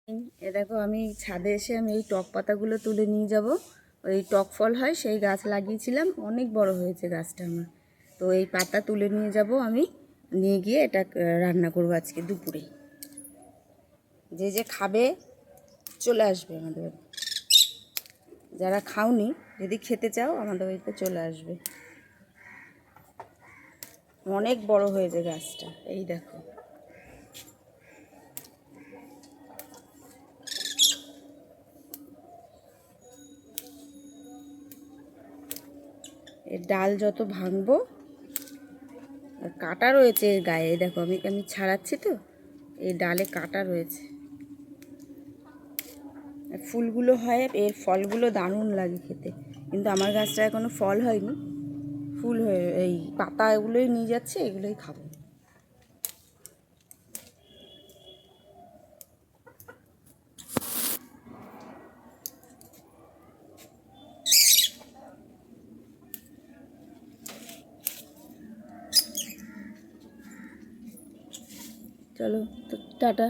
দেখো আমি ছাদে এসে আমি এই টক পাতাগুলো তুলে নিয়ে যাব। ওই টক ফল হয় সেই গাছ লাগিয়েছিলাম, অনেক বড় হয়েছে গাছটা আমার। তো এই পাতা তুলে নিয়ে যাব, আমি নিয়ে গিয়ে এটা রান্না করবো আজকে দুপুরে। যে যে খাবে চলে আসবে আমাদের বাড়ি, যারা খাওনি যদি খেতে চাও আমাদের বাড়িতে চলে আসবে। অনেক বড় হয়েছে গাছটা, এই দেখো। এর ডাল যত ভাঙবো, আর কাঁটা রয়েছে এর গায়ে, দেখো আমি আমি ছাড়াচ্ছি তো, এই ডালে কাঁটা রয়েছে। ফুলগুলো হয়, এর ফলগুলো দারুণ লাগে খেতে, কিন্তু আমার গাছটা এখনো ফল হয়নি, ফুল হয়ে এই পাতা এগুলোই নিয়ে যাচ্ছে, এগুলোই খাবো। চলো তো, টাটা।